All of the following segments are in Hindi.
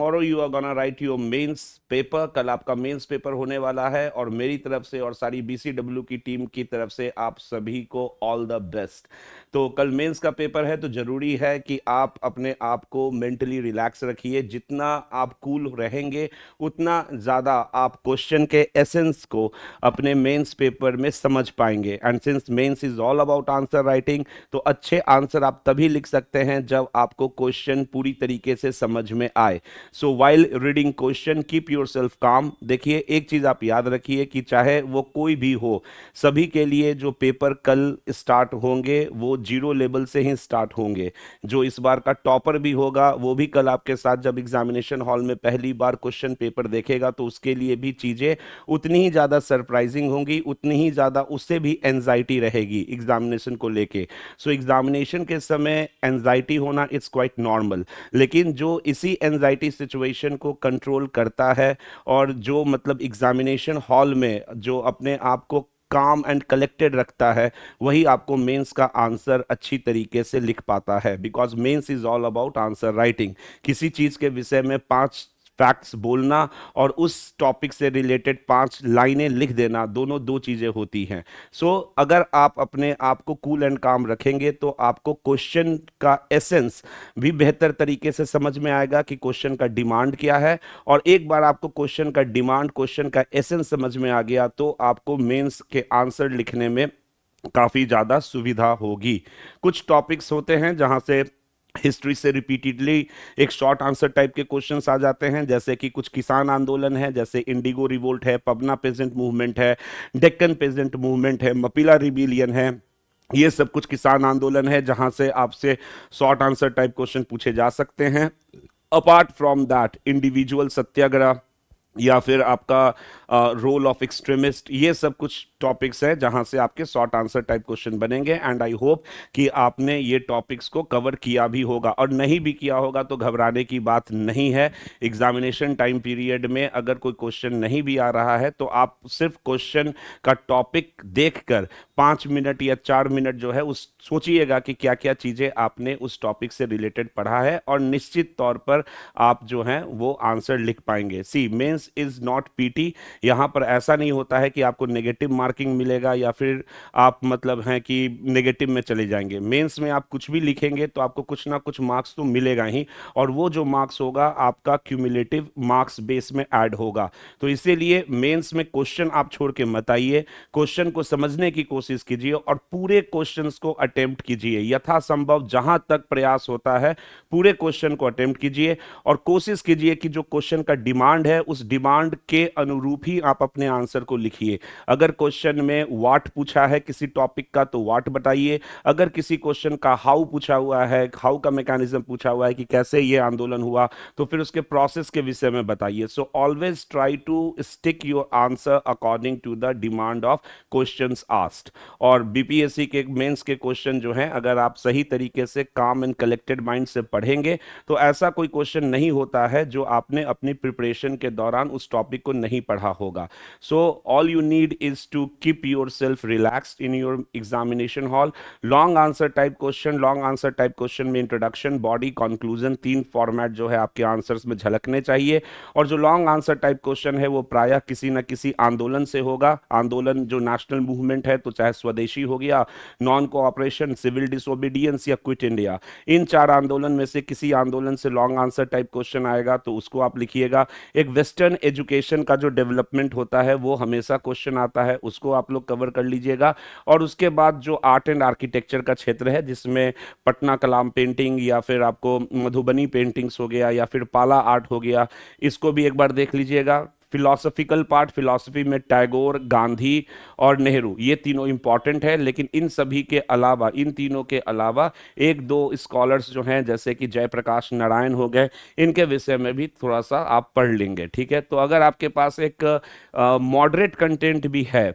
Tomorrow you are gonna write your mains paper, कल आपका मेंस पेपर होने वाला है, और मेरी तरफ से और सारी बीसीडब्ल्यू की टीम की तरफ से आप सभी को ऑल द बेस्ट। तो कल मेंस का पेपर है, तो जरूरी है कि आप अपने आप को मेंटली रिलैक्स रखिए। जितना आप कूल रहेंगे उतना ज़्यादा आप क्वेश्चन के एसेंस को अपने मेंस पेपर में समझ पाएंगे। And since mains is all about answer writing, तो अच्छे आंसर आप तभी लिख सकते हैं जब आपको क्वेश्चन पूरी तरीके से समझ में आए। So while reading question keep yourself काम। देखिए, एक चीज आप याद रखिए कि चाहे वो कोई भी हो, सभी के लिए जो पेपर कल स्टार्ट होंगे वो जीरो लेवल से ही स्टार्ट होंगे। जो इस बार का टॉपर भी होगा वो भी कल आपके साथ जब एग्जामिनेशन हॉल में पहली बार क्वेश्चन पेपर देखेगा, तो उसके लिए भी चीजें उतनी ही ज्यादा सरप्राइजिंग होंगी, उतनी ही ज्यादा उससे भी एंजाइटी रहेगी एग्जामिनेशन को लेके। सो एग्जामिनेशन के समय एंजाइटी होना इट्स क्वाइट नॉर्मल, लेकिन जो इसी एंजाइटी सिचुएशन को कंट्रोल करता है और जो मतलब एग्जामिनेशन हॉल में जो अपने आप को काम एंड कलेक्टेड रखता है, वही आपको मेंस का आंसर अच्छी तरीके से लिख पाता है। Because mains is all about answer writing. किसी चीज के विषय में 5 फैक्ट्स बोलना और उस टॉपिक से रिलेटेड 5 लाइनें लिख देना, दोनों दो चीजें होती हैं। सो अगर आप अपने आप को कूल एंड काम रखेंगे तो आपको क्वेश्चन का एसेंस भी बेहतर तरीके से समझ में आएगा कि क्वेश्चन का डिमांड क्या है। और एक बार आपको क्वेश्चन का डिमांड, क्वेश्चन का एसेंस समझ में आ गया, तो आपको मेंस के आंसर लिखने में काफी ज्यादा सुविधा होगी। कुछ टॉपिक्स होते हैं जहां से हिस्ट्री से रिपीटेडली एक शॉर्ट आंसर टाइप के क्वेश्चंस आ जाते हैं, जैसे कि कुछ किसान आंदोलन है, जैसे इंडिगो रिवोल्ट है, पबना पेजेंट मूवमेंट है, डेक्कन पेजेंट मूवमेंट है, मपीला रिबेलियन है। ये सब कुछ किसान आंदोलन है जहां से आपसे शॉर्ट आंसर टाइप क्वेश्चन पूछे जा सकते हैं। अपार्ट फ्रॉम दैट, इंडिविजुअल सत्याग्रह या फिर आपका रोल ऑफ एक्सट्रीमिस्ट, ये सब कुछ टॉपिक्स हैं जहां से आपके शॉर्ट आंसर टाइप क्वेश्चन बनेंगे। एंड आई होप कि आपने ये टॉपिक्स को कवर किया भी होगा, और नहीं भी किया होगा तो घबराने की बात नहीं है। एग्जामिनेशन टाइम पीरियड में अगर कोई क्वेश्चन नहीं भी आ रहा है तो आप सिर्फ क्वेश्चन का टॉपिक देखकर 5 मिनट या 4 मिनट जो है उस सोचिएगा कि क्या क्या चीजें आपने उस टॉपिक से रिलेटेड पढ़ा है, और निश्चित तौर पर आप जो हैं वो आंसर लिख पाएंगे। सी, मेंस इज नॉट पीटी। यहां पर ऐसा नहीं होता है कि आपको नेगेटिव मार्किंग मिलेगा या फिर आप मतलब हैं कि नेगेटिव में चले जाएंगे। मेंस में आप कुछ भी लिखेंगे तो आपको कुछ ना कुछ मार्क्स तो मिलेगा ही, और वो जो मार्क्स होगा आपका क्यूमुलेटिव मार्क्स बेस में ऐड होगा। तो इसीलिए मेंस में क्वेश्चन आप छोड़ के मत आइए, क्वेश्चन को समझने की कोशिश कीजिए और पूरे क्वेश्चंस को अटेम्प्ट कीजिए। यथासंभव जहां तक प्रयास होता है पूरे क्वेश्चन को अटेम्प्ट कीजिए, और कोशिश कीजिए कि जो क्वेश्चन का डिमांड है उस डिमांड के अनुरूप ही आप अपने आंसर को लिखिए। अगर क्वेश्चन में व्हाट पूछा है किसी टॉपिक का तो व्हाट बताइए। अगर किसी क्वेश्चन का हाउ पूछा हुआ है, हाउ का मैकेनिज्म पूछा हुआ है कि कैसे ये आंदोलन हुआ, तो फिर उसके प्रोसेस के विषय में बताइए। So always try to stick your answer according to the demand of questions asked. और बीपीएससी के मेंस के क्वेश्चन जो हैं, अगर आप सही तरीके से काम एंड कलेक्टेड माइंड से पढ़ेंगे तो ऐसा कोई क्वेश्चन नहीं होता है जो आपने अपनी प्रिपरेशन के दौरान उस टॉपिक को नहीं पढ़ा होगा। So all you need is to keep your self relaxed in your examination hall. Long answer type question, long answer type question में इंट्रोडक्शन, बॉडी, कंक्लूजन, 3 फॉर्मेट जो है आपके आंसर्स में झलकने चाहिए। और जो लॉन्ग आंसर टाइप क्वेश्चन है वो प्रायः किसी न किसी आंदोलन से होगा। आंदोलन जो नेशनल मूवमेंट है, तो चाहे स्वदेशी हो गया, नॉन कोऑपरेशन, सिविल डिसोबीडियंस या क्विट इंडिया, इन 4 आंदोलन में से किसी आंदोलन से लॉन्ग आंसर टाइप क्वेश्चन आएगा तो उसको आप लिखिएगा। एक वेस्टर्न एजुकेशन का जो डेवलपमेंट होता है वो हमेशा क्वेश्चन आता है, उसको आप लोग कवर कर लीजिएगा। और उसके बाद जो आर्ट एंड आर्किटेक्चर का क्षेत्र है, जिसमें पटना कलाम पेंटिंग या फिर आपको मधुबनी पेंटिंग्स हो गया या फिर पाला आर्ट हो गया, इसको भी एक बार देख लीजिएगा। फिलॉसफिकल पार्ट, फिलॉसफी में टैगोर, गांधी और नेहरू, ये तीनों इंपॉर्टेंट है। लेकिन इन सभी के अलावा, इन तीनों के अलावा एक दो स्कॉलर्स जो हैं जैसे कि जयप्रकाश नारायण हो गए, इनके विषय में भी थोड़ा सा आप पढ़ लेंगे। ठीक है, तो अगर आपके पास एक मॉडरेट कंटेंट भी है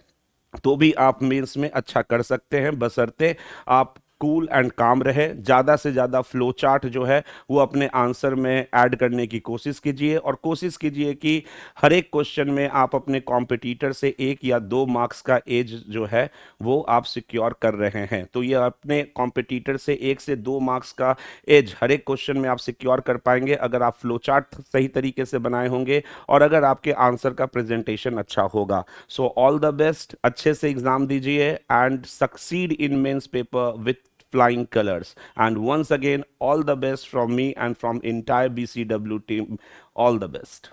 तो भी आप मेंस में अच्छा कर सकते हैं, बशर्ते आप कूल एंड काम रहे, ज़्यादा से ज़्यादा फ्लो चार्ट जो है वो अपने आंसर में ऐड करने की कोशिश कीजिए, और कोशिश कीजिए कि हर एक क्वेश्चन में आप अपने कॉम्पिटिटर से 1 या 2 मार्क्स का एज जो है वो आप सिक्योर कर रहे हैं। तो ये अपने कॉम्पिटिटर से 1 से 2 मार्क्स का एज हर एक क्वेश्चन में आप सिक्योर कर पाएंगे अगर आप फ्लो चार्ट सही तरीके से बनाए होंगे और अगर आपके आंसर का प्रेजेंटेशन अच्छा होगा। सो ऑल द बेस्ट, अच्छे से एग्जाम दीजिए and succeed in mains paper with flying colors. And once again, all the best from me and from entire BCW team. All the best.